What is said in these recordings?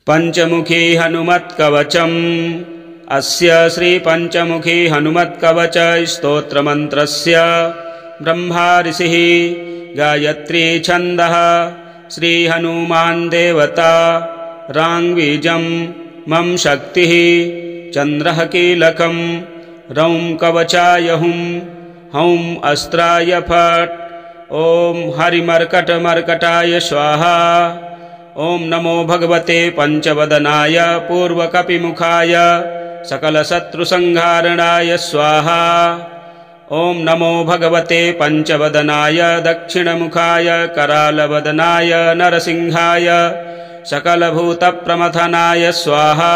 पंचमुखी हनुमत्कवचम्। अस्य श्री पंचमुखी हनुमत्कवच स्तोत्रमन्त्रस्य ब्रह्मा ऋषिः गायत्री छन्दः श्री हनुमान् देवता राङ्बीजं मम शक्तिः चन्द्रः कीलकम् रौं कवचाय हुं हौं अस्त्राय फट् ॐ हरिमर्कटमर्कटाय स्वाहा। ॐ नमो भगवते पंचवदनाय पूर्वकपिमुखाय सकलशत्रुसंहारणाय स्वाहा। ॐ नमो भगवते पंचवदनाय दक्षिणमुखाय करालवदनाय नरसिंहाय सकलभूतप्रमथनाय स्वाहा।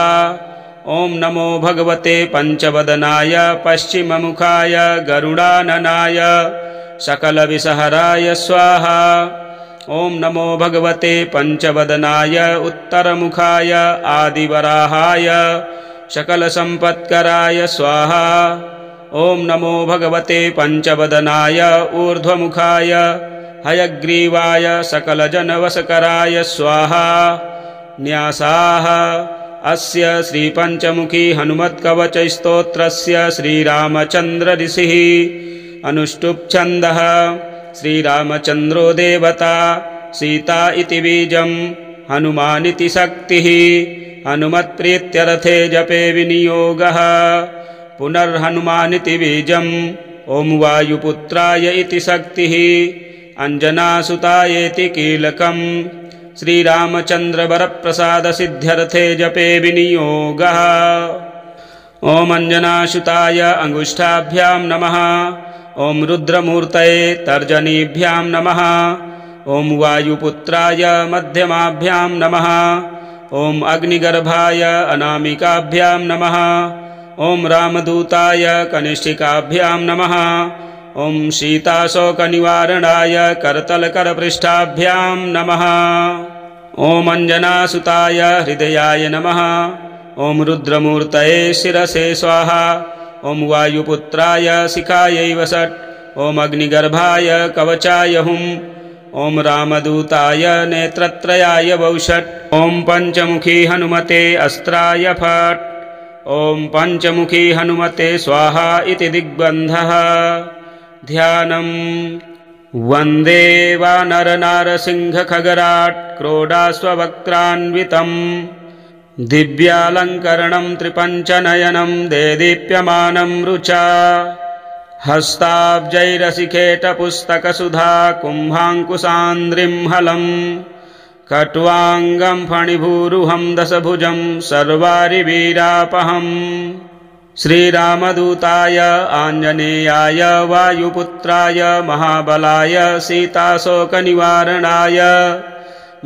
ॐ नमो भगवते पंचवदनाय पश्चिममुखाय गरुडाननाय सकलविषहराय स्वाहा। ॐ नमो भगवते पंचवदनाय उत्तरमुखाय आदिवराहाय सकलसम्पत्कराय स्वाहा। ॐ नमो भगवते पंचवदनाय ऊर्ध्वमुखाय हयग्रीवाय सकलजनवशकराय स्वाहा। न्यासाः अस्य श्री पंचमुखी हनुमत्कवच स्तोत्रस्य श्रीरामचन्द्र ऋषिः अनुष्टुप् छन्दः श्रीरामचन्द्रो देवता सीता इति बीजं हनुमानिति शक्तिः हनुमत्प्रीत्यर्थे जपे विनियोगः पुनर्हनुमानिति बीजं ॐ वायुपुत्राय इति शक्तिः अंजनासुतायेति कीलकं श्रीरामचन्द्रवरप्रसाद सिद्ध्यर्थे जपे विनियोगः। ॐ अंजनासुताय अंगुष्ठाभ्यां नमः। ॐ रुद्रमूर्तये तर्जनीभ्यां नमः। ॐ वायुपुत्राय मध्यमाभ्यां नमः। ॐ अग्निगर्भाय अनामिकाभ्यां नमः। ॐ रामदूताय कनिष्ठिकाभ्यां नमः। ॐ सीताशोकनिवारणाय करतलकरपृष्ठाभ्यां नमः। ॐ अंजनासुताय हृदयाय नमः। ॐ रुद्रमूर्तये शिरसे स्वाहा। ॐ वायुपुत्राय शिखायै वषट्। ॐ अग्निगर्भाय कवचाय हुं। ॐ रामदूताय नेत्रत्रयाय वौषट्। ॐ पंचमुखी हनुमते अस्त्राय फट्। ॐ पंचमुखी हनुमते स्वाहा इति दिग्बन्धः। ध्यानम् वन्दे वानरनारसिंहखगराट् क्रोडाश्ववक्त्रान्वितम् दिव्यालङ्करणं त्रिपञ्चनयनं देदीप्यमानं रुचा हस्ताब्जैरसिखेटपुस्तकसुधा कुम्भाङ्कुशान्द्रिं हलम् कट्वाङ्गं फणिभूरुहं दशभुजं सर्वारिवीरापहम् श्रीरामदूताय आञ्जनेयाय वायुपुत्राय महाबलाय सीताशोकनिवारणाय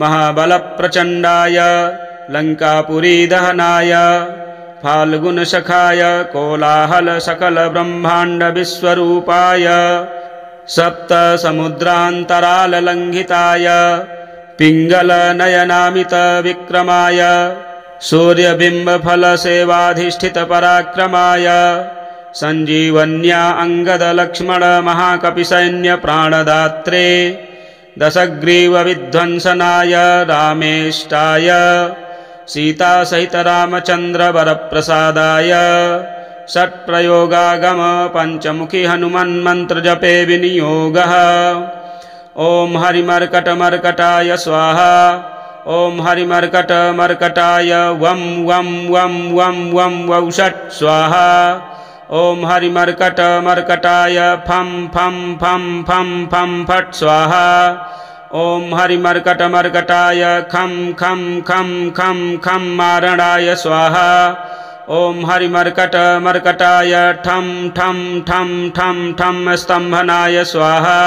महाबलप्रचण्डाय लङ्कापुरीदहनाय फाल्गुनसखाय कोलाहल सकलब्रह्माण्डविश्वरूपाय सप्तसमुद्रान्तराललङ्घिताय पिङ्गलनयनामितविक्रमाय सूर्यबिम्बफलसेवाधिष्ठितपराक्रमाय सञ्जीवन्या अङ्गदलक्ष्मणमहाकपिसैन्यप्राणदात्रे दशग्रीवविध्वंसनाय रामेष्टाय सीतासहितरामचन्द्रवरप्रसादाय षट्प्रयोगागम पंचमुखी हनुमन्मन्त्रजपे विनियोगः। ॐ हरिमर्कटमर्कटाय स्वाहा। ॐ हरिमर्कटमर्कटाय वं वं वं वं वं वौषट् स्वाहा। ॐ हरिमर्कटमर्कटाय फं फं फं फं फं फट् स्वाहा। ॐ हरिमर्कटमर्कटाय खं खं खं खं खं मारणाय स्वाहा। ॐ हरिमर्कटमर्कटाय ठं ठं ठं ठं ठं स्तम्भनाय स्वाहा।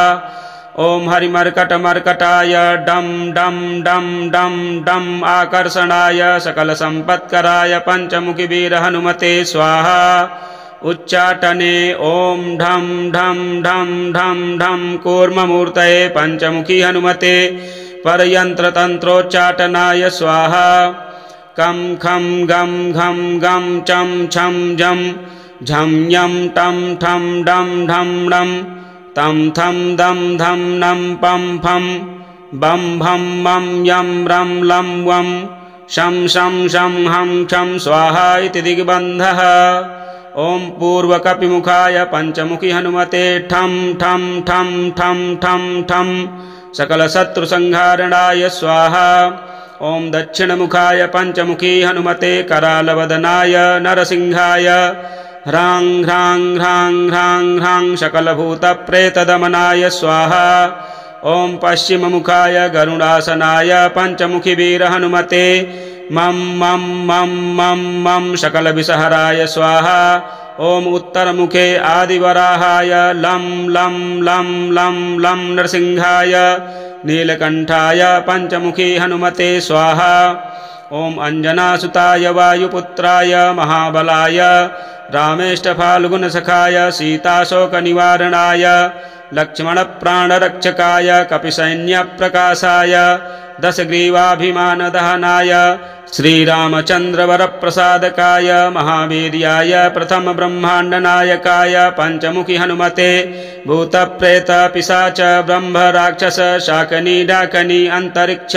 ॐ हरिमर्कटमर्कटाय डं डं डं डं डं आकर्षणाय सकलसम्पत्कराय पंचमुखी वीरहनुमते स्वाहा। उच्चाटने ॐ ढं ढं ढं ढं ढं कूर्ममूर्तये पंचमुखी हनुमते परयन्त्रतन्त्रोच्चाटनाय स्वाहा। कं खं गं घं गं चं छं जं झं यं टं ठं डं ढं णं तं थं दं धं नं पं फं बं भं मं यं रं लं वं शं शं शं हं क्षं स्वाहा इति दिग्बन्धः। ॐ पूर्वकपिमुखाय पञ्चमुखी हनुमते ठं ठं ठं ठं ठं ठं सकलशत्रुसंहारणाय स्वाहा। ॐ दक्षिणमुखाय पञ्चमुखी हनुमते करालवदनाय नरसिंहाय ह्रां ह्रां ह्रां ह्रां ह्रां सकलभूतप्रेतदमनाय स्वाहा। ॐ पश्चिममुखाय गरुडासनाय पञ्चमुखी वीरहनुमते मं मं मं मं मं सकलविषहराय स्वाहा। ॐ उत्तरमुखे आदिवराहाय लं लं लं लं लं नरसिंहाय नीलकण्ठाय पञ्चमुखी हनुमते स्वाहा। ॐ अञ्जनासुताय वायुपुत्राय महाबलाय रामेष्टफाल्गुनसखाय सीताशोकनिवारणाय लक्ष्मणप्राणरक्षकाय कपिसैन्यप्रकाशाय दशग्रीवाभिमानदहनाय श्रीरामचन्द्रवरप्रसादकाय महावीर्याय प्रथमब्रह्माण्डनायकाय पञ्चमुखी हनुमते भूतप्रेतपिशाच ब्रह्मराक्षस शाकनी डाकनी अन्तरिक्ष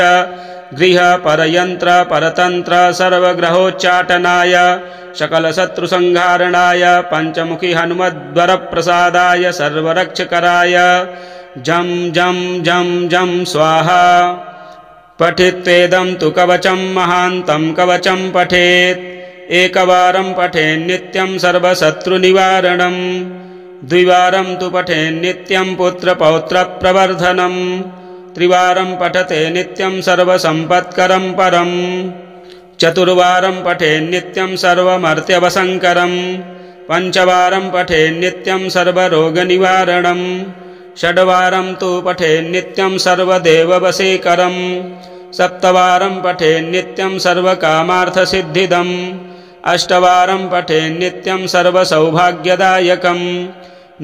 गृह परयन्त्र परतन्त्र सर्वग्रहोच्चाटनाय सकलशत्रुसंहारणाय पञ्चमुखी हनुमद्वरप्रसादाय सर्वरक्षकराय जं जं जं जं स्वाहा। पठित्वेदं तु कवचं महान्तं कवचं पठेत् एकवारं पठेन्नित्यं सर्वशत्रुनिवारणं द्विवारं तु पठेन्नित्यं पुत्रपौत्रप्रवर्धनं त्रिवारं पठते नित्यं सर्वसम्पत्करं परं चतुर्वारं पठेन्नित्यं सर्वमर्त्यवसङ्करं पञ्चवारं पठेन्नित्यं सर्वरोगनिवारणं षड्वारं तु पठेन्नित्यं सर्वदेववशीकरं सप्तवारं पठेन्नित्यं सर्वकामार्थसिद्धिदम् अष्टवारं पठेन्नित्यं सर्वसौभाग्यदायकं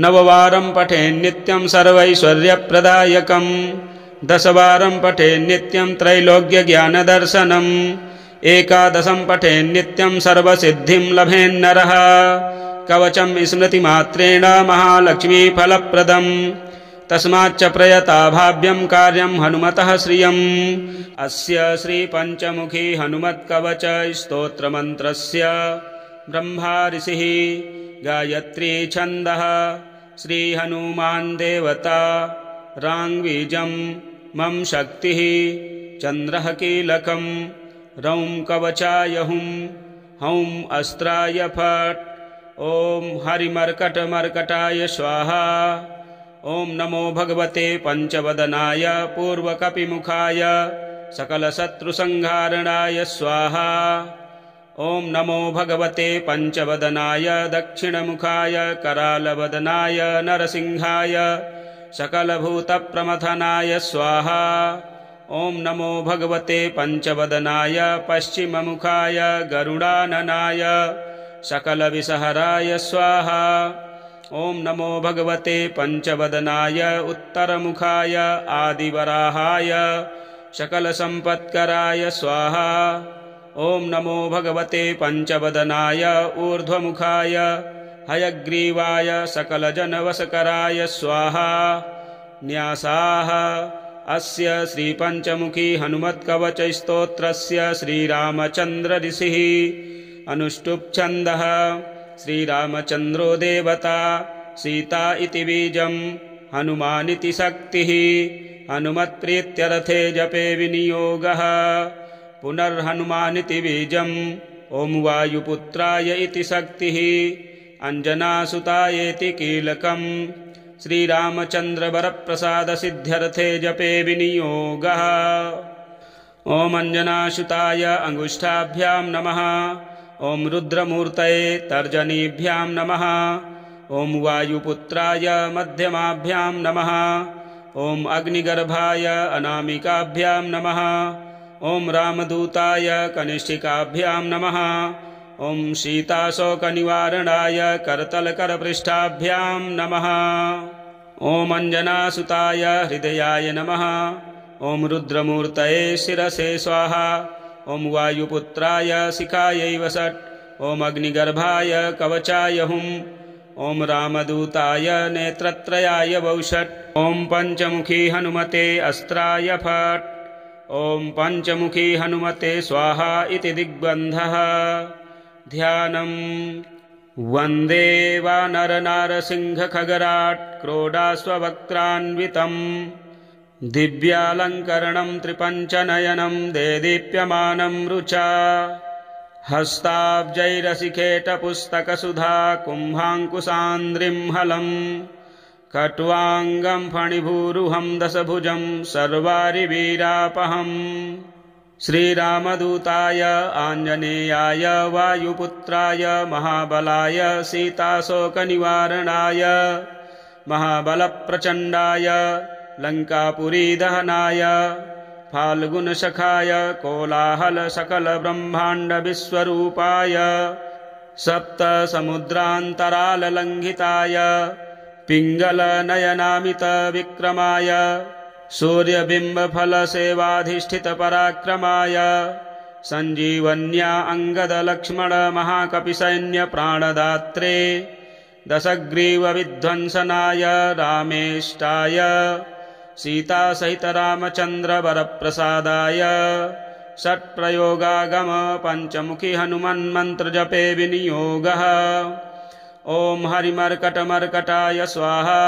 नववारं पठेन्नित्यं सर्वैश्वर्यप्रदायकं दशवारं पठेन्नित्यं त्रैलोक्यज्ञानदर्शनं एकादशं पठेन्नित्यं सर्वसिद्धिं लभेन्नरः कवचं स्मृतिमात्रेण महालक्ष्मीफलप्रदं तस्माच्च प्रयताभाव्यं कार्यं हनुमतः श्रियम्। अस्य श्रीपञ्चमुखी हनुमत्कवच स्तोत्रमन्त्रस्य ब्रह्मा ऋषिः गायत्री छन्दः श्रीहनुमान् देवता राङ्बीजं मम शक्तिः चन्द्रः कीलकं रौं कवचाय हुं हौं अस्त्राय फट् ॐ हरिमर्कटमर्कटाय स्वाहा। ॐ नमो भगवते पञ्चवदनाय पूर्वकपिमुखाय सकलशत्रुसंहारणाय स्वाहा। ॐ नमो भगवते पञ्चवदनाय दक्षिणमुखाय करालवदनाय नरसिंहाय सकलभूतप्रमथनाय स्वाहा। ॐ नमो भगवते पञ्चवदनाय पश्चिममुखाय गरुडाननाय सकलविषहराय स्वाहा। ॐ नमो भगवते पञ्चवदनाय उत्तरमुखाय आदिवराहाय सकलसम्पत्कराय स्वाहा। ॐ नमो भगवते पञ्चवदनाय ऊर्ध्वमुखाय हयग्रीवाय सकलजनवशकराय स्वाहा। न्यासाः अस्य श्रीपञ्चमुखी हनुमत्कवचस्तोत्रस्य श्रीरामचन्द्र ऋषिः अनुष्टुप् छन्दः श्रीरामचन्द्रो देवता सीता इति बीजं हनुमानिति शक्तिः हनुमत्प्रीत्यर्थे जपे विनियोगः पुनर्हनुमानिति बीजं ॐ वायुपुत्राय इति शक्तिः अञ्जनासुतायेति कीलकं श्रीरामचन्द्रवरप्रसादसिद्ध्यर्थे जपे विनियोगः। ॐ अञ्जनासुताय अङ्गुष्ठाभ्यां नमः। ॐ रुद्रमूर्तये तर्जनीभ्यां नमः। ॐ वायुपुत्राय मध्यमाभ्यां नमः। ॐ अग्निगर्भाय अनामिकाभ्यां नमः। ॐ रामदूताय कनिष्ठिकाभ्यां नमः। ॐ सीताशोकनिवारणाय करतलकरपृष्ठाभ्यां नमः। ॐ अञ्जनासुताय हृदयाय नमः। ॐ रुद्रमूर्तये शिरसे स्वाहा। ॐ वायुपुत्राय शिखायै वषट्। ॐ अग्निगर्भाय कवचाय हुं। ॐ रामदूताय नेत्रत्रयाय वौषट्। ॐ पञ्चमुखी हनुमते अस्त्राय फट्। ॐ पञ्चमुखी हनुमते स्वाहा इति दिग्बन्धः। ध्यानम् वन्दे वानरनारसिंहखगराट् क्रोडास्ववक्त्रान्वितम् दिव्यालङ्करणं त्रिपञ्चनयनं देदीप्यमानं रुचा हस्ताब्जैरसिकेटपुस्तकसुधा कुम्भाङ्कुशान्द्रिं हलम् कट्वाङ्गं फणिभूरुहं दशभुजं सर्वारिवीरापहम् श्रीरामदूताय आञ्जनेयाय वायुपुत्राय महाबलाय सीताशोकनिवारणाय महाबलप्रचण्डाय लङ्कापुरीदहनाय फाल्गुनसखाय कोलाहलसकलब्रह्माण्डविश्वरूपाय सप्तसमुद्रान्तराललङ्घिताय पिङ्गलनयनामितविक्रमाय सूर्यबिम्बफलसेवाधिष्ठितपराक्रमाय सञ्जीवन्या अङ्गदलक्ष्मणमहाकपिसैन्यप्राणदात्रे दशग्रीवविध्वंसनाय रामेष्टाय सीतासहितरामचन्द्रवरप्रसादाय षट्प्रयोगागम पञ्चमुखी हनुमन्मन्त्रजपे विनियोगः। ॐ हरिमर्कटमर्कटाय स्वाहा।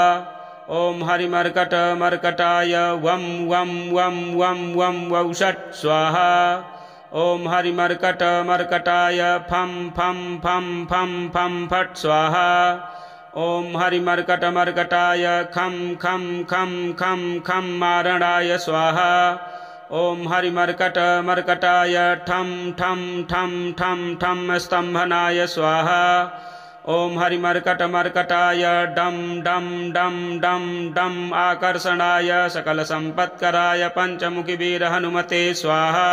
ॐ हरिमर्कटमर्कटाय वं वं वं वं वं वौषट् स्वाहा। ॐ हरिमर्कटमर्कटाय फं फं फं फं फं फट् स्वाहा। ॐ हरिमर्कटमर्कटाय खं खं खं खं खं मारणाय स्वाहा। ॐ हरिमर्कटमर्कटाय ठं ठं ठं ठं ठं स्तम्भनाय स्वाहा। ॐ हरिमर्कटमर्कटाय डं डं डं डं डं आकर्षणाय सकलसम्पत्कराय पञ्चमुखीवीरहनुमते स्वाहा।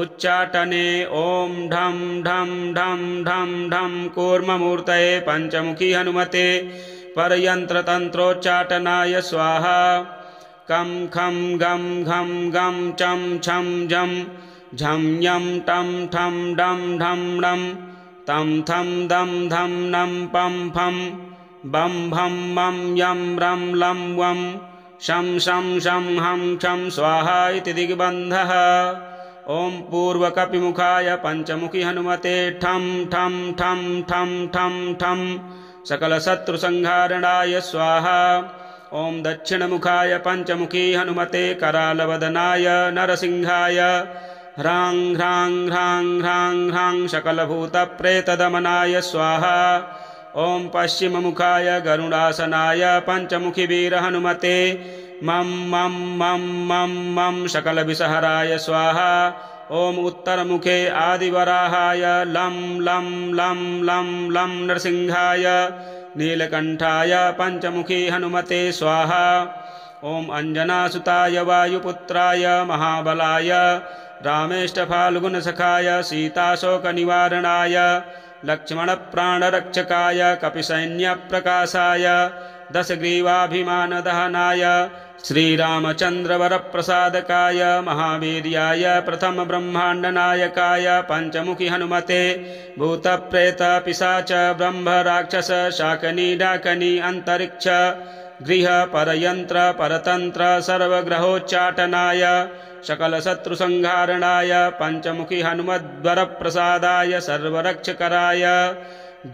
उच्चाटने ॐ ढं ढं ढं ढं ढं कूर्ममूर्तये पञ्चमुखी हनुमते परयन्त्रतन्त्रोच्चाटनाय स्वाहा। कं खं गं घं गं चं छं जं झं यं टं ठं डं ढं णं तं थं दं धं नं पं फं बं भं मं यं रं लं वं शं शं शं हं क्षं स्वाहा इति दिग्बन्धः। ॐ पूर्वकपिमुखाय पञ्चमुखी हनुमते ठं ठं ठं ठं ठं ठं सकलशत्रुसंहारणाय स्वाहा। ॐ दक्षिणमुखाय पञ्चमुखी हनुमते करालवदनाय नरसिंहाय ह्रां ह्रां ह्रां ह्रां ह्रां सकलभूतप्रेतदमनाय स्वाहा। ॐ पश्चिममुखाय गरुडासनाय पञ्चमुखीवीरहनुमते मं मं मं मं मं सकलविषहराय स्वाहा। ॐ उत्तरमुखे आदिवराहाय लं लं लं लं लं नरसिंहाय नीलकण्ठाय पञ्चमुखी हनुमते स्वाहा। ॐ अञ्जनासुताय वायुपुत्राय महाबलाय रामेष्टफाल्गुनसखाय सीताशोकनिवारणाय लक्ष्मणप्राणरक्षकाय कपिसैन्यप्रकाशाय दशग्रीवाभिमानदहनाय श्रीरामचन्द्रवरप्रसादकाय महावीर्याय प्रथमब्रह्माण्डनायकाय पञ्चमुखी हनुमते भूतप्रेतपिशाच ब्रह्मराक्षस शाकनी डाकनी अन्तरिक्ष गृह परयन्त्र परतन्त्र सर्वग्रहोच्चाटनाय सकलशत्रुसंहारणाय पञ्चमुखी हनुमद्वरप्रसादाय सर्वरक्षकराय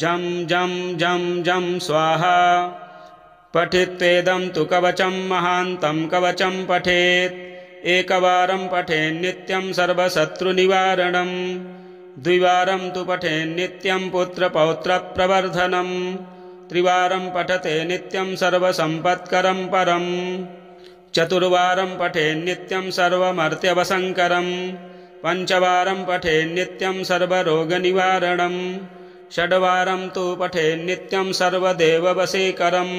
जं जं जं जं स्वाहा। पठित्वेदं तु कवचं महान्तं कवचं पठेत् एकवारं पठेन्नित्यं सर्वशत्रुनिवारणं द्विवारं तु पठेन्नित्यं पुत्रपौत्रप्रवर्धनं त्रिवारं पठते नित्यं सर्वसम्पत्करं परं चतुर्वारं पठेन्नित्यं सर्वमर्त्यवसङ्करं पञ्चवारं पठेन्नित्यं सर्वरोगनिवारणं षड्वारं तु पठेन्नित्यं सर्वदेववशीकरं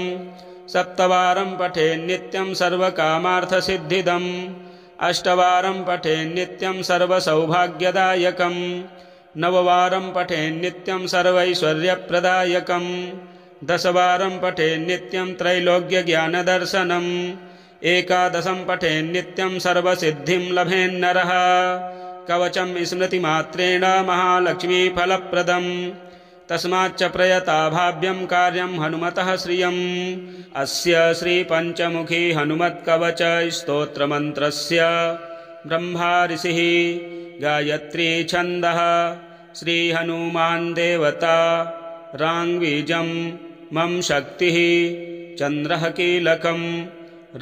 सप्तवारं पठेन्नित्यं सर्वकामार्थसिद्धिदम् अष्टवारं पठेन्नित्यं सर्वसौभाग्यदायकं नववारं पठेन्नित्यं सर्वैश्वर्यप्रदायकं दशवारं पठेन्नित्यं त्रैलोक्यज्ञानदर्शनम् एकादशं पठेन्नित्यं सर्वसिद्धिं लभेन्नरः कवचं स्मृतिमात्रेण महालक्ष्मीफलप्रदम् तस्माच्च प्रयताभाव्यं कार्यं हनुमतः श्रियम् अस्य श्रीपञ्चमुखी हनुमत्कवच स्तोत्रमन्त्रस्य ब्रह्मा ऋषिः गायत्री छन्दः श्रीहनुमान् देवता राङ्वीजं मम शक्तिः चन्द्रः कीलकं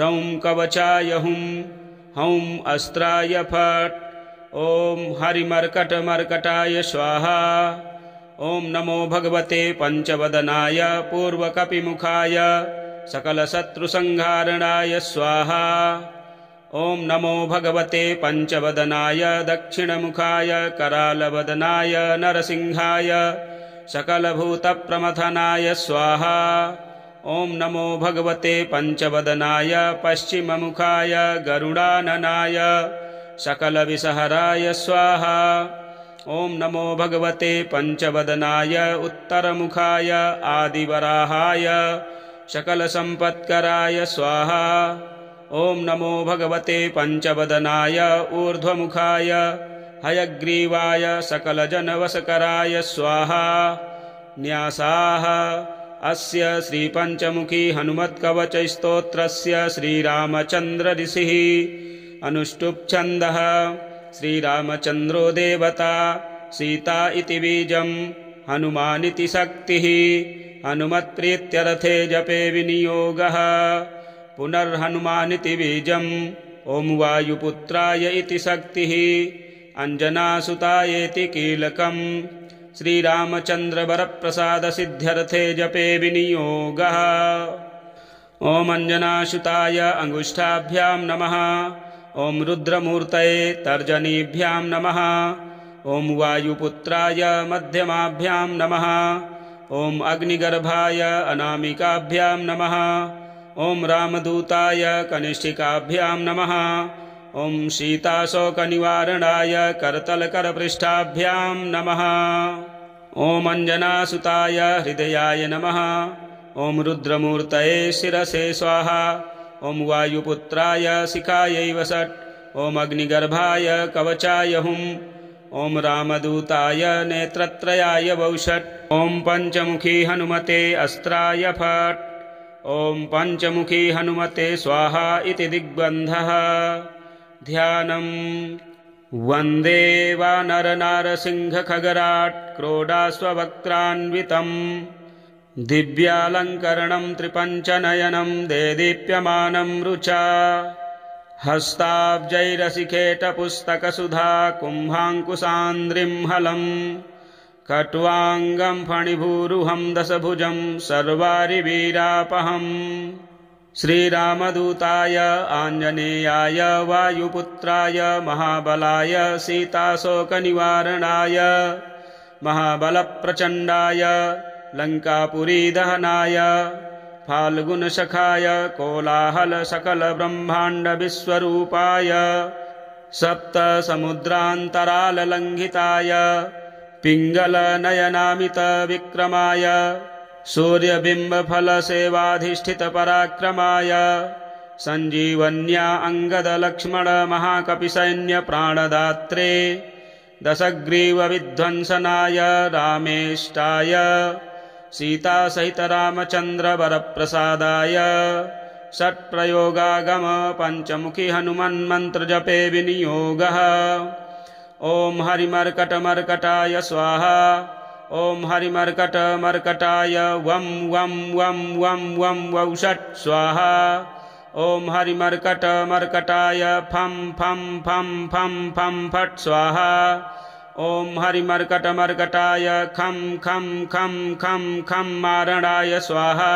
रौं कवचाय हुं हौं अस्त्राय फट् ॐ हरिमर्कटमर्कटाय स्वाहा ॐ नमो भगवते पञ्चवदनाय पूर्वकपिमुखाय सकलशत्रुसंहारणाय स्वाहा ॐ नमो भगवते पञ्चवदनाय दक्षिणमुखाय करालवदनाय नरसिंहाय सकलभूतप्रमथनाय स्वाहा ॐ नमो भगवते पञ्चवदनाय पश्चिममुखाय गरुडाननाय सकलविषहराय स्वाहा ॐ नमो भगवते पञ्चवदनाय उत्तरमुखाय आदिवराहाय सकलसम्पत्कराय स्वाहा ॐ नमो भगवते पञ्चवदनाय ऊर्ध्वमुखाय हयग्रीवाय सकलजनवशकराय स्वाहा न्यासाः अस्य श्रीपञ्चमुखी हनुमत्कवचस्तोत्रस्य श्रीरामचन्द्र ऋषिः अनुष्टुप् छन्दः श्रीरामचन्द्रो देवता सीता इति बीजं हनुमानिति शक्तिः हनुमत्प्रीत्यर्थे जपे विनियोगः पुनर्हनुमानिति बीजं ॐ वायुपुत्राय इति शक्तिः अंजनासुतायेति कीलकं श्रीरामचन्द्रवरप्रसादसिद्ध्यर्थे जपे विनियोगः ॐ अंजनासुताय अंगुष्ठाभ्यां नमः ॐ रुद्रमूर्तये तर्जनीभ्यां नमः ॐ वायुपुत्राय मध्यमाभ्यां नमः ॐ अग्निगर्भाय अनामिकाभ्यां नमः ॐ रामदूताय कनिष्ठिकाभ्यां नमः ॐ सीताशोकनिवारणाय करतलकरपृष्ठाभ्यां नमः ॐ अंजनासुताय हृदयाय नमः ॐ रुद्रमूर्तये शिरसे स्वाहा ॐ वायुपुत्राय शिखायै वषट् ॐ अग्निगर्भाय कवचाय हुं ॐ रामदूताय नेत्रत्रयाय वौषट् ॐ पञ्चमुखी हनुमते अस्त्राय फट् ॐ पञ्चमुखी हनुमते स्वाहा इति दिग्बन्धः ध्यानम् वन्दे वानरनारसिंहखगराट् क्रोडाश्ववक्त्रान्वितम् दिव्यालङ्करणं त्रिपञ्चनयनं देदीप्यमानं रुचा हस्ताब्जैरसिखेटपुस्तकसुधा कुम्भाङ्कुशान्द्रिं हलं कट्वाङ्गं फणिभूरुहं दशभुजं सर्वारिवीरापहम् श्रीरामदूताय आञ्जनेयाय वायुपुत्राय महाबलाय सीताशोकनिवारणाय महाबलप्रचण्डाय लङ्कापुरीदहनाय फाल्गुनसखाय कोलाहल सकलब्रह्माण्डविश्वरूपाय सप्तसमुद्रान्तराललङ्घिताय पिङ्गलनयनामितविक्रमाय सूर्यबिम्बफलसेवाधिष्ठितपराक्रमाय सञ्जीवन्या अङ्गदलक्ष्मणमहाकपिसैन्यप्राणदात्रे दशग्रीवविध्वंसनाय रामेष्टाय सीतासहितरामचन्द्रवरप्रसादाय षट्प्रयोगागम पञ्चमुखी हनुमन्मन्त्रजपे विनियोगः ॐ हरिमर्कटमर्कटाय स्वाहा ॐ हरिमर्कटमर्कटाय वं वं वं वं वं वौषट् स्वाहा ॐ हरिमर्कटमर्कटाय फं फं फं फं फं फट् स्वाहा ॐ हरिमर्कटमर्कटाय खं खं खं खं खं मारणाय स्वाहा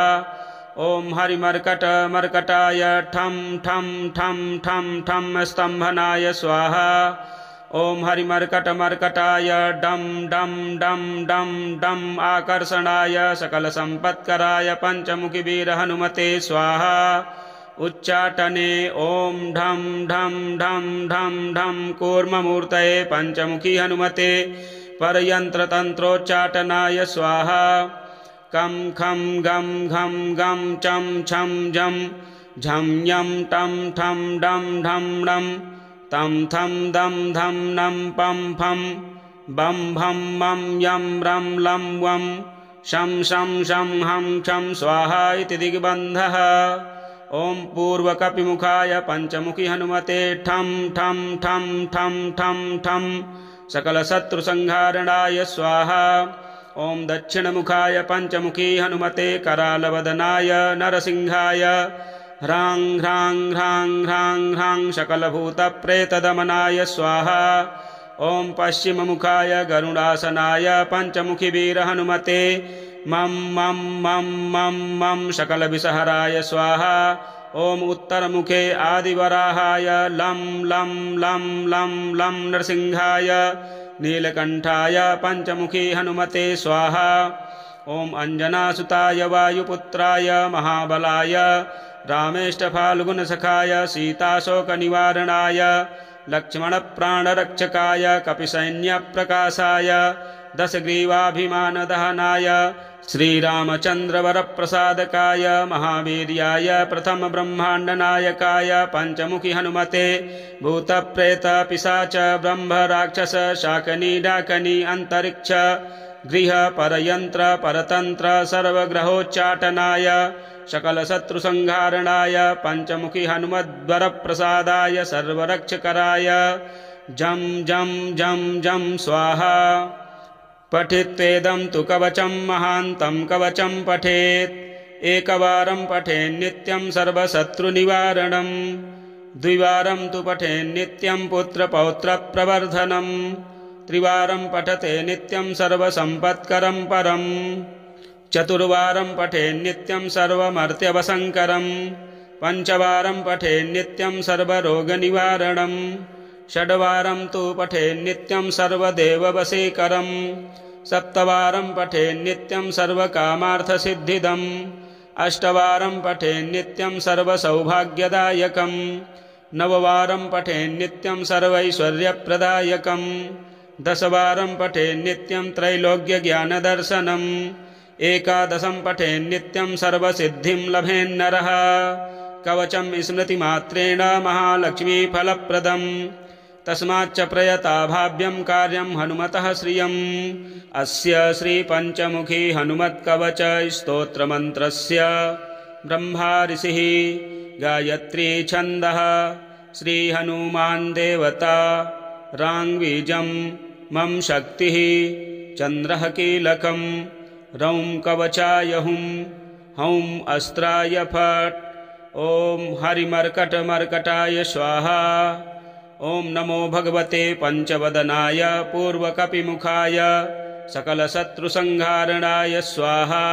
ॐ हरिमर्कटमर्कटाय ठं ठं ठं ठं ठं स्तम्भनाय स्वाहा ॐ हरिमर्कटमर्कटाय डं डं डं डं डं आकर्षणाय सकलसम्पत्कराय पञ्चमुखीवीरहनुमते स्वाहा उच्चाटने ॐ ढं ढं ढं ढं ढं कूर्ममूर्तये पञ्चमुखी हनुमते परयन्त्रतन्त्रोच्चाटनाय स्वाहा कं खं गं घं गं चं छं झं झं यं टं ठं डं ढं डं तं थं दं धं नं पं फं बं भं मं यं रं लं वं शं शं शं हं क्षं स्वाहा इति दिग्बन्धः ॐ पूर्वकपिमुखाय पंचमुखी हनुमते ठं ठं ठं ठं ठं ठं सकलशत्रुसंहारणाय स्वाहा। ॐ दक्षिणमुखाय पंचमुखी हनुमते करालवदनाय नरसिंहाय ह्रां ह्रां ह्रां ह्रां ह्रां सकलभूतप्रेतदमनाय स्वाहा। ॐ पश्चिममुखाय गरुडासनाय पंचमुखी वीर हनुमते मं मं मं मं मं सकलविषहराय स्वाहा। ॐ उत्तरमुखे आदिवराहाय लं लं लं लं लं नरसिंहाय नीलकंठाय पंचमुखी हनुमते स्वाहा। ॐ अंजनासुताय वायुपुत्राय महाबलाय रामेष्टफाल्गुनसखाय सीताशोकनिवारणाय लक्ष्मणप्राणरक्षकाय कपिसैन्यप्रकाशाय दशग्रीवाभिमानदहनाय श्रीरामचन्द्रवरप्रसादकाय महावीर्याय प्रथमब्रह्माण्डनायकाय पंचमुखी हनुमते भूतप्रेतपिशाच ब्रह्मराक्षस शाकनी डाकनी अंतरिक्ष गृह परयंत्र परतंत्र सर्वग्रहोच्चाटनाय सकलशत्रुसंहारणाय पंचमुखी हनुमद्वरप्रसादाय सर्वरक्षकराय जं जं जं जं स्वाहा। पठित्वेदं तु कवचं महान्तं कवचं पठेत् एकवारं पठेन्नित्यं सर्वशत्रुनिवारणं द्विवारं तु पठेन्नित्यं पुत्रपौत्रप्रवर्धनं त्रिवारं पठते नित्यं सर्वसम्पत्करं परं चतुर्वारं पठेन्नित्यं सर्वमर्त्यवसंकरं पंचवारं पठेन्नित्यं सर्वरोगनिवारणं षड्वारं तु पठेन्नित्यं सर्वदेववशीकरं सप्तवारं पठेन्नित्यं सर्वकामार्थसिद्धिदम् अष्टवारं पठेन्नित्यं सर्वसौभाग्यदायकं नववारं पठेन्नित्यं सर्वैश्वर्यप्रदायकं दशवारं पठेन्नित्यं त्रैलोक्यज्ञानदर्शनम् एकादशं पठेन्नित्यं सर्वसिद्धिं लभेन्नरः कवचं स्मृतिमात्रेण महालक्ष्मीफलप्रदम् तस्माच्च प्रयताभाव्यं कार्यं हनुमतः श्रियम् अस्य श्रीपञ्चमुखी हनुमत्कवच स्तोत्रमन्त्रस्य ब्रह्मा ऋषिः गायत्री छन्दः श्रीहनुमान् देवता राङ्बीजं मम शक्तिः चन्द्रः कीलकम् रौं कवचाय हुं हौं अस्त्राय फट् ॐ हरिमर्कटमर्कटाय स्वाहा। ॐ नमो भगवते पंचवदनाय पूर्वकपिमुखाय सकलशत्रुसंहारणाय स्वाहा।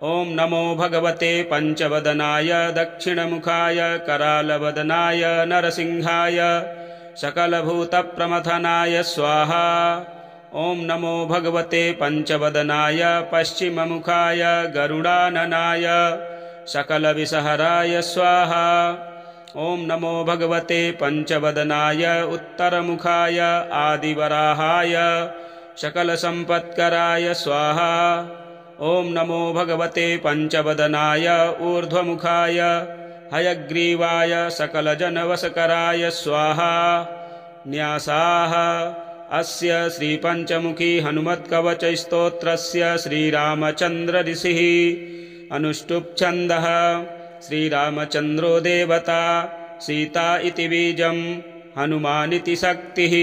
ॐ नमो भगवते पंचवदनाय दक्षिणमुखाय करालवदनाय नरसिंहाय सकलभूतप्रमथनाय स्वाहा। ॐ नमो भगवते पंचवदनाय पश्चिममुखाय गरुडाननाय सकलविषहराय स्वाहा। ॐ नमो भगवते पंचवदनाय उत्तरमुखाय आदिवराहाय सकलसम्पत्कराय स्वाहा। ॐ नमो भगवते पंचवदनाय ऊर्ध्वमुखाय हयग्रीवाय सकलजनवशकराय स्वाहा। न्यासाः अस्य श्रीपञ्चमुखी हनुमत्कवचस्तोत्रस्य श्रीरामचन्द्र ऋषिः अनुष्टुप् छन्दः श्रीरामचन्द्रो देवता सीता इति बीजं हनुमानिति शक्तिः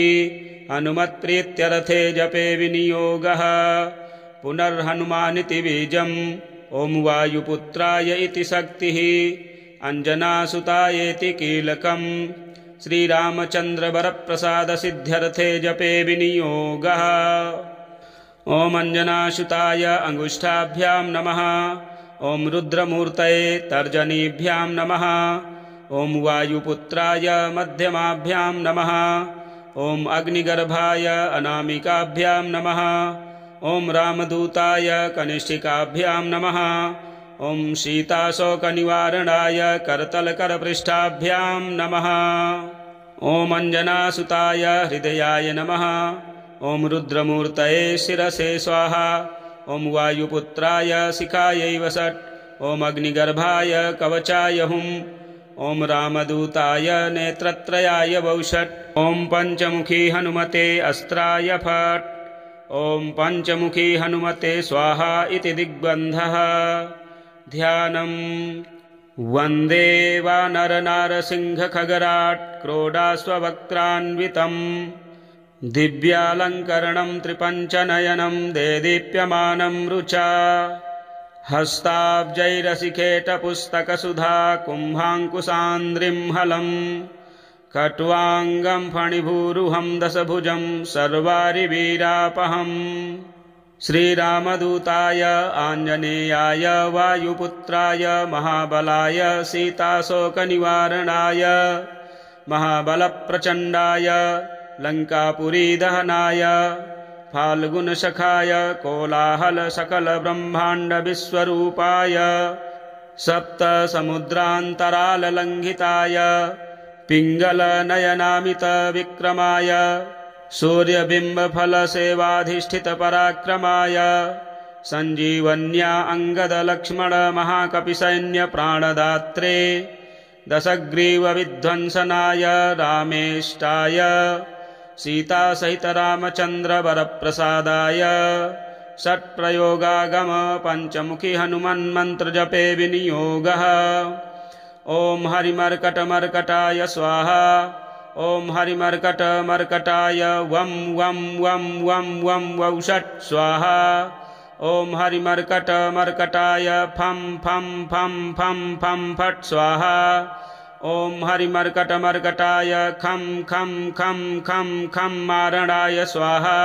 हनुमत्प्रीत्यर्थे जपे विनियोगः पुनर्हनुमानिति बीजं ॐ वायुपुत्राय इति शक्तिः अंजनासुतायेति कीलकं श्रीरामचन्द्रवरप्रसादसिद्ध्यर्थे जपे विनियोगः। ॐ अंजनासुताय अंगुष्ठाभ्यां नमः। ॐ रुद्रमूर्तये तर्जनीभ्यां नमः। ॐ वायुपुत्राय मध्यमाभ्यां नमः। ॐ अग्निगर्भाय अनामिकाभ्यां नमः। ॐ रामदूताय कनिष्ठिकाभ्यां नमः। ॐ सीताशोकनिवारणाय करतलकरपृष्ठाभ्यां नमः। ॐ अंजनासुताय हृदयाय नमः। ॐ रुद्रमूर्तये शिरसे स्वाहा। ॐ वायुपुत्राय शिखायै वषट्। ॐ अग्निगर्भाय कवचाय हुं। ॐ रामदूताय नेत्रत्रयाय वौषट्। ॐ पंचमुखी हनुमते अस्त्राय फट्। ॐ पंचमुखी हनुमते स्वाहा इति दिग्बन्धः। ध्यानम् वन्दे वानरनारसिंहखगराट् क्रोडास्ववक्त्रान्वितम् दिव्यालङ्करणं त्रिपञ्चनयनं देदीप्यमानं रुचा हस्ताब्जैरसिकेटपुस्तकसुधा कुम्भाङ्कुशान्द्रिं हलम् कट्वाङ्गं फणिभूरुहं दशभुजं सर्वारिवीरापहम् श्रीरामदूताय आञ्जनेयाय वायुपुत्राय महाबलाय सीताशोकनिवारणाय महाबलप्रचण्डाय लङ्कापुरीदहनाय फाल्गुनसखाय कोलाहलसकलब्रह्माण्डविश्वरूपाय सप्तसमुद्रान्तराललङ्घिताय पिङ्गलनयनामितविक्रमाय सूर्यबिम्बफलसेवाधिष्ठितपराक्रमाय सञ्जीवन्या अङ्गदलक्ष्मणमहाकपिसैन्यप्राणदात्रे दशग्रीवविध्वंसनाय रामेष्टाय सीतासहितरामचन्द्रवरप्रसादाय षट्प्रयोगागम पञ्चमुखी हनुमन्मन्त्रजपे विनियोगः। ॐ हरिमर्कटमर्कटाय स्वाहा। ॐ हरिमर्कटमर्कटाय वं वं वं वं वं वौषट् स्वाहा। ॐ हरिमर्कटमर्कटाय फं फं फं फं फं फट् स्वाहा। ॐ हरिमर्कटमर्कटाय खं खं खं खं खं मारणाय स्वाहा।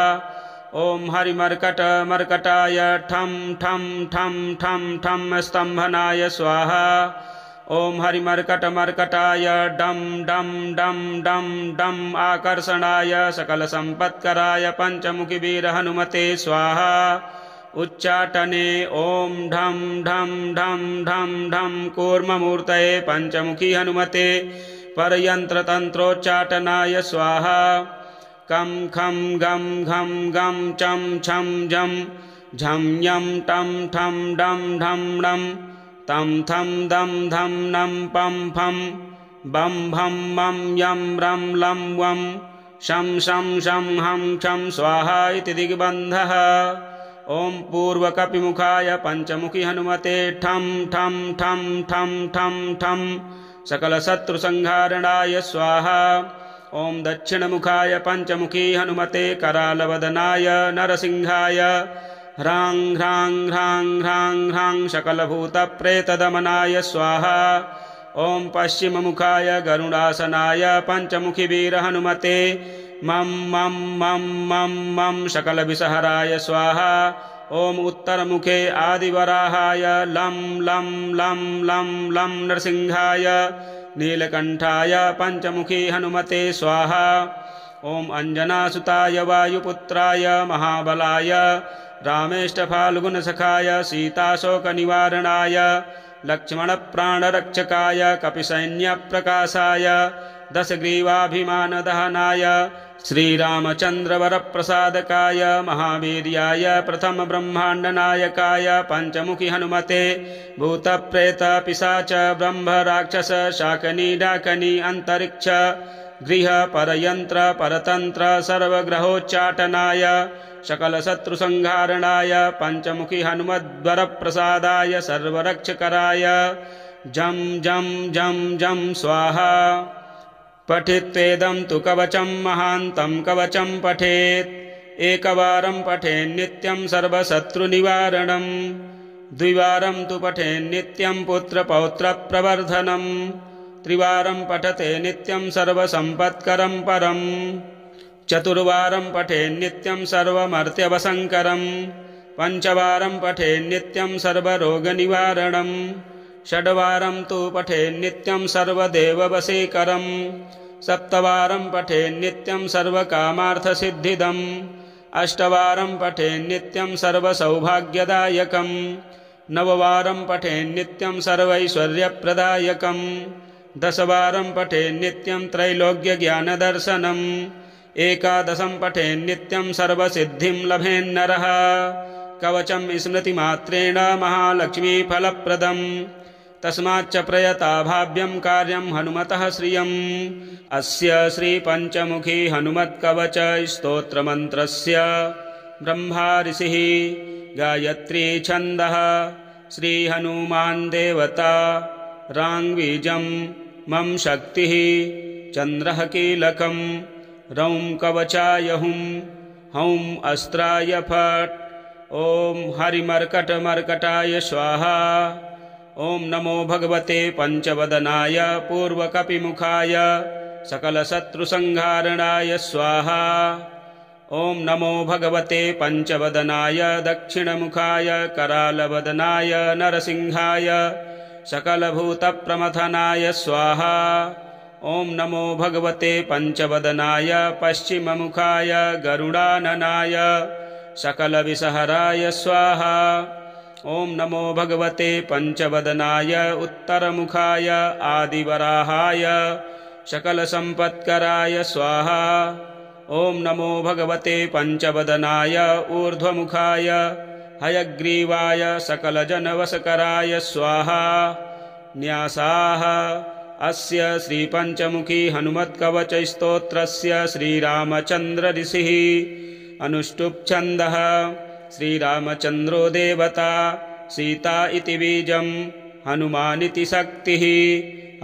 ॐ हरिमर्कटमर्कटाय ठं ठं ठं ठं ठं स्तम्भनाय स्वाहा। ॐ हरिमर्कटमर्कटाय डं डं डं डं डं आकर्षणाय सकलसम्पत्कराय पञ्चमुखीवीरहनुमते स्वाहा। उच्चाटने ॐ ढं ढं ढं ढं ढं कूर्ममूर्तये पञ्चमुखी हनुमते परयन्त्रतन्त्रोच्चाटनाय स्वाहा। कं खं गं घं गं चं छं जं झं यं टं ठं डं ढं डं तं थं दं धं नं पं फं बं भं मं यं रं लं वं शं शं शं हं क्षं स्वाहा इति दिग्बन्धः। ॐ पूर्वकपिमुखाय पञ्चमुखी हनुमते ठं ठं ठं ठं ठं ठं सकलशत्रुसंहारणाय स्वाहा। ॐ दक्षिणमुखाय पञ्चमुखी हनुमते करालवदनाय नरसिंहाय ह्रां ह्रां ह्रां ह्रां ह्रां सकलभूतप्रेतदमनाय स्वाहा। ॐ पश्चिममुखाय गरुडासनाय पञ्चमुखीवीरहनुमते मं मं मं मं मं सकलविषहराय स्वाहा। ॐ उत्तरमुखे आदिवराहाय लं लं लं लं लं नरसिंहाय नीलकण्ठाय पञ्चमुखी हनुमते स्वाहा। ॐ अञ्जनासुताय वायुपुत्राय महाबलाय रामेष्टफाल्गुनसखाय सीताशोकनिवारणाय लक्ष्मणप्राणरक्षकाय कपिसैन्यप्रकाशाय दशग्रीवाभिमानदहनाय श्रीरामचन्द्रवरप्रसादकाय महावीर्याय प्रथमब्रह्माण्डनायकाय पञ्चमुखी हनुमते भूतप्रेतपिशाच ब्रह्मराक्षस शाकनी डाकनी अन्तरिक्ष गृह परयन्त्र परतन्त्र सर्वग्रहोच्चाटनाय सकलशत्रुसंहारणाय पञ्चमुखी हनुमद्वरप्रसादाय सर्वरक्षकराय जं जं जं जं स्वाहा। पठित्वेदं तु कवचं महान्तं कवचं पठेत् एकवारं पठेन्नित्यं सर्वशत्रुनिवारणं द्विवारं तु पठेन्नित्यं पुत्रपौत्रप्रवर्धनं त्रिवारं पठते नित्यं सर्वसम्पत्करं परं चतुर्वारं पठेन्नित्यं सर्वमर्त्यवसङ्करं पञ्चवारं पठेन्नित्यं सर्वरोगनिवारणं षड्वारं तु पठेन्नित्यं सर्वदेववशीकरं सप्तवारं पठेन्नित्यं सर्वकामार्थसिद्धिदम् अष्टवारं पठेन्नित्यं सर्वसौभाग्यदायकं नववारं पठेन्नित्यं सर्वैश्वर्यप्रदायकं दशवारं पठेन्नित्यं त्रैलोक्यज्ञानदर्शनम् एकादशं पठेन्नित्यं सर्वसिद्धिं लभेन्नरः कवचं स्मृतिमात्रेण महालक्ष्मीफलप्रदम् तस्माच्च प्रयताभाव्यं कार्यं हनुमतः श्रियम् अस्य श्रीपञ्चमुखी हनुमत्कवच स्तोत्रमन्त्रस्य ब्रह्मा ऋषिः गायत्री छन्दः श्रीहनुमान् देवता राङ्वीजं मम शक्तिः चन्द्रः कीलकं रौं कवचाय हुं हौं अस्त्राय फट् ॐ हरिमर्कटमर्कटाय स्वाहा ॐ नमो भगवते पञ्चवदनाय पूर्वकपिमुखाय सकलशत्रुसंहारणाय स्वाहा ॐ नमो भगवते पञ्चवदनाय दक्षिणमुखाय करालवदनाय नरसिंहाय सकलभूतप्रमथनाय स्वाहा ॐ नमो भगवते पञ्चवदनाय पश्चिममुखाय गरुडाननाय सकलविषहराय स्वाहा ॐ नमो भगवते पञ्चवदनाय उत्तरमुखाय आदिवराहाय सकलसम्पत्कराय स्वाहा ॐ नमो भगवते पञ्चवदनाय ऊर्ध्वमुखाय हयग्रीवाय सकलजनवशकराय स्वाहा न्यासाः अस्य श्रीपञ्चमुखी हनुमत्कवचस्तोत्रस्य श्रीरामचन्द्र ऋषिः अनुष्टुप्-छन्दः श्रीरामचन्द्रो देवता सीता इति बीजं हनुमानिति शक्तिः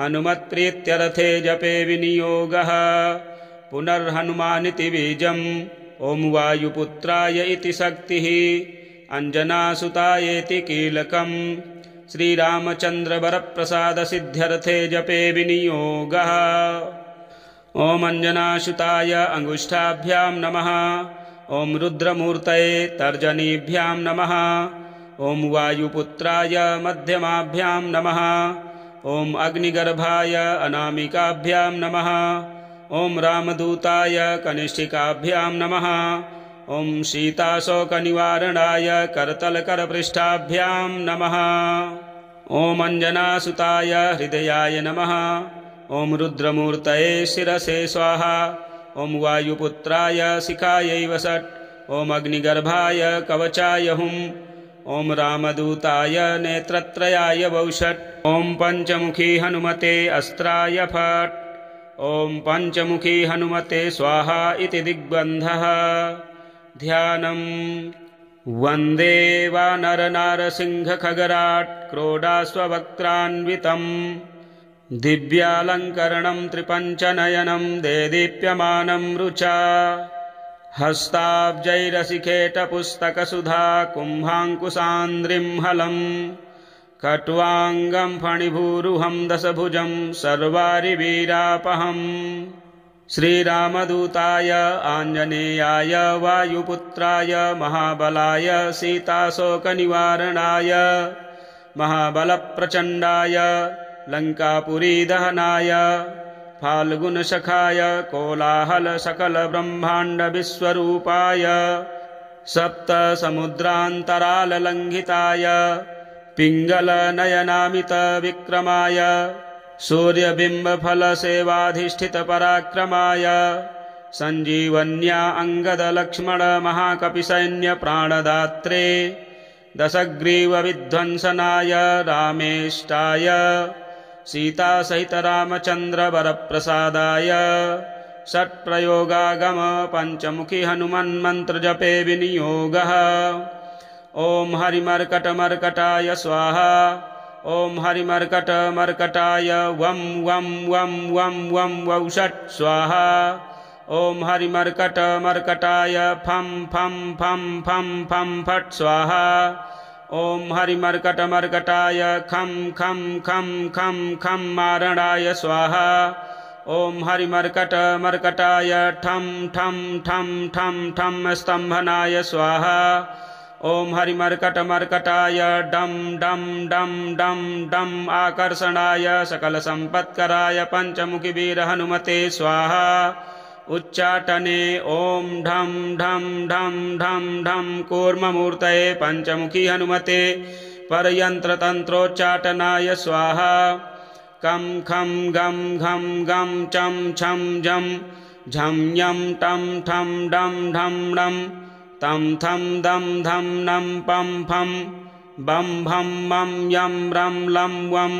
हनुमत्प्रीत्यर्थे जपे विनियोगः पुनर्हनुमानिति बीजं ॐ वायुपुत्राय इति शक्तिः अंजनासुतायेति कीलकं श्रीरामचन्द्रवरप्रसादसिद्ध्यर्थे जपे विनियोगः ॐ अंजनासुताय अंगुष्ठाभ्यां नमः ॐ रुद्रमूर्तये तर्जनीभ्यां नमः ॐ वायुपुत्राय मध्यमाभ्यां नमः ॐ अग्निगर्भाय अनामिकाभ्यां नमः ॐ रामदूताय कनिष्ठिकाभ्यां नमः ॐ सीताशोकनिवारणाय करतलकरपृष्ठाभ्यां नमः ॐ अंजनासुताय हृदयाय नमः ॐ रुद्रमूर्तये शिरसे स्वाहा ॐ वायुपुत्राय शिखायै वषट् ॐ अग्निगर्भाय कवचाय हुं ॐ रामदूताय नेत्रत्रयाय वौषट् ॐ पञ्चमुखी हनुमते अस्त्राय फट् ॐ पञ्चमुखी हनुमते स्वाहा इति दिग्बन्धः ध्यानम् वन्दे वानरनारसिंहखगराट् क्रोडाश्ववक्त्रान्वितं दिव्यालङ्करणं त्रिपञ्चनयनं देदीप्यमानं रुचा हस्ताब्जैरसिखेटपुस्तकसुधा कुम्भाङ्कुशान्द्रिं हलम् कट्वाङ्गं फणिभूरुहं दशभुजं सर्वारिवीरापहम् श्रीरामदूताय आञ्जनेयाय वायुपुत्राय महाबलाय सीताशोकनिवारणाय महाबलप्रचण्डाय लङ्कापुरीदहनाय फाल्गुनसखाय कोलाहलसकलब्रह्माण्डविश्वरूपाय सप्तसमुद्रान्तराललङ्घिताय पिङ्गलनयनामितविक्रमाय सूर्यबिम्बफलसेवाधिष्ठितपराक्रमाय सञ्जीवन्या अङ्गदलक्ष्मणमहाकपिसैन्यप्राणदात्रे दशग्रीवविध्वंसनाय रामेष्टाय सीतासहितरामचन्द्रवरप्रसादाय षट्प्रयोगागम पञ्चमुखी हनुमन्मन्त्रजपे विनियोगः ॐ हरिमर्कटमर्कटाय स्वाहा ॐ हरिमर्कटमर्कटाय वं वं वं वं वं वौषट् स्वाहा ॐ हरिमर्कटमर्कटाय फं फं फं फं फं फट् स्वाहा ॐ हरिमर्कटमर्कटाय खं खं खं खं खं मारणाय स्वाहा ॐ हरिमर्कटमर्कटाय ठं ठं ठं ठं ठं स्तम्भनाय स्वाहा ॐ हरिमर्कटमर्कटाय डं डं डं डं डं आकर्षणाय सकलसम्पत्कराय पञ्चमुखीवीरहनुमते स्वाहा उच्चाटने ॐ ढं ढं ढं ढं ढं कूर्ममूर्तये पञ्चमुखी हनुमते परयन्त्रतन्त्रोच्चाटनाय स्वाहा कं खं गं घं गं चं छं जं झं यं टं ठं डं ढं डं तं थं दं धं नं पं फं बं भं मं यं रं लं वं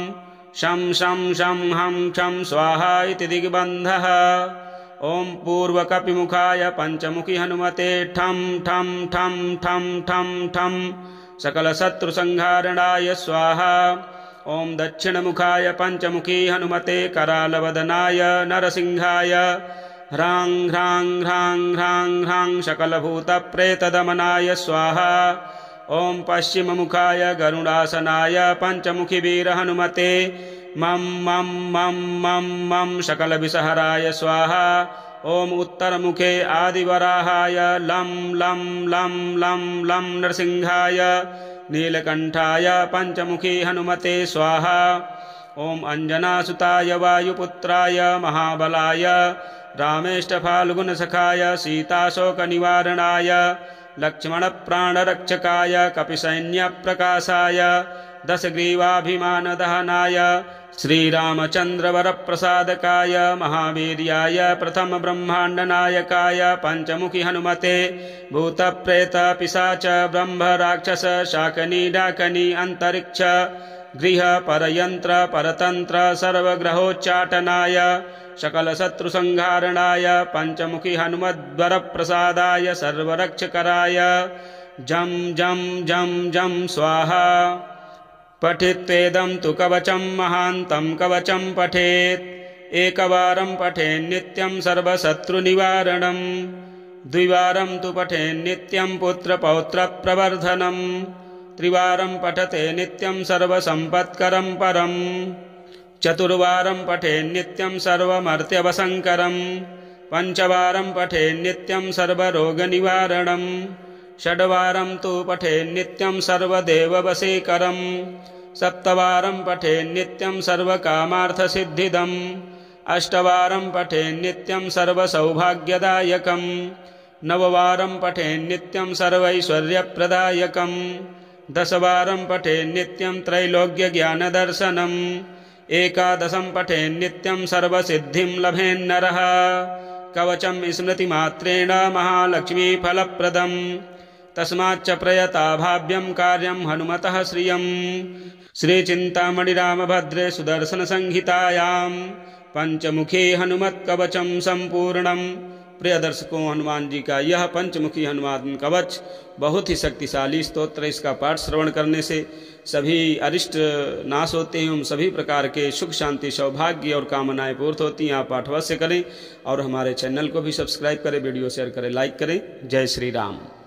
शं शं शं हं क्षं स्वाहा इति दिग्बन्धः ॐ पूर्वकपिमुखाय पञ्चमुखी हनुमते ठं ठं ठं ठं ठं ठं सकलशत्रुसंहारणाय स्वाहा ॐ दक्षिणमुखाय पञ्चमुखी हनुमते करालवदनाय नरसिंहाय ह्रां ह्रां ह्रां ह्रां ह्रां सकलभूतप्रेतदमनाय स्वाहा। ॐ पश्चिममुखाय गरुडासनाय पञ्चमुखीवीरहनुमते मं मं मं मं मं सकलविषहराय स्वाहा। ॐ उत्तरमुखे आदिवराहाय लं लं लं लं लं नरसिंहाय नीलकण्ठाय पञ्चमुखी हनुमते स्वाहा। ॐ अञ्जनासुताय वायुपुत्राय महाबलाय रामेष्टफाल्गुनसखाय सीताशोकनिवारणाय लक्ष्मणप्राणरक्षकाय कपिसैन्यप्रकाशाय दशग्रीवाभिमानदहनाय श्रीरामचन्द्रवरप्रसादकाय महावीर्याय प्रथमब्रह्माण्डनायकाय पञ्चमुखी हनुमते भूतप्रेतपिशाच ब्रह्मराक्षस शाकनी डाकनी अन्तरिक्ष गृह परयन्त्र परतन्त्र सर्वग्रहोच्चाटनाय सकलशत्रुसंहारणाय पञ्चमुखी हनुमद्वरप्रसादाय सर्वरक्षकराय जं जं जं जं स्वाहा। पठित्वेदं तु कवचं महान्तं कवचं पठेत् एकवारं पठेन्नित्यं सर्वशत्रुनिवारणं द्विवारं तु पठेन्नित्यं पुत्रपौत्रप्रवर्धनं त्रिवारं पठते नित्यं सर्वसम्पत्करं परं चतुर्वारं पठेन्नित्यं सर्वमर्त्यवसङ्करं पञ्चवारं पठेन्नित्यं सर्वरोगनिवारणं षड्वारं तु पठेन्नित्यं सर्वदेववशीकरं सप्तवारं पठेन्नित्यं सर्वकामार्थसिद्धिदम् अष्टवारं पठेन्नित्यं सर्वसौभाग्यदायकं नववारं पठेन्नित्यं सर्वैश्वर्यप्रदायकं दशवारं पठेन्नित्यं त्रैलोक्यज्ञानदर्शनम् एकादशं पठेन्नित्यं सर्वसिद्धिं लभेन्नरः कवचं स्मृतिमात्रेण महालक्ष्मीफलप्रदम् तस्माच्च प्रयता भाव्यं कार्यं हनुमतः श्रियम्। श्रीचिन्तामणिरामभद्रे सुदर्शनसंहितायां पंचमुखी हनुमत्कवचं संपूर्णम्। प्रिय दर्शकों, हनुमान जी का यह पंचमुखी हनुमान कवच बहुत ही शक्तिशाली स्तोत्र। इसका पाठ श्रवण करने से सभी अरिष्ट नाश होते हैं, सभी प्रकार के सुख शांति सौभाग्य और कामनाएं पूर्त होती हैं। आप पाठ अवश्य करें और हमारे चैनल को भी सब्सक्राइब करें, वीडियो शेयर करें, लाइक करें। जय श्री राम।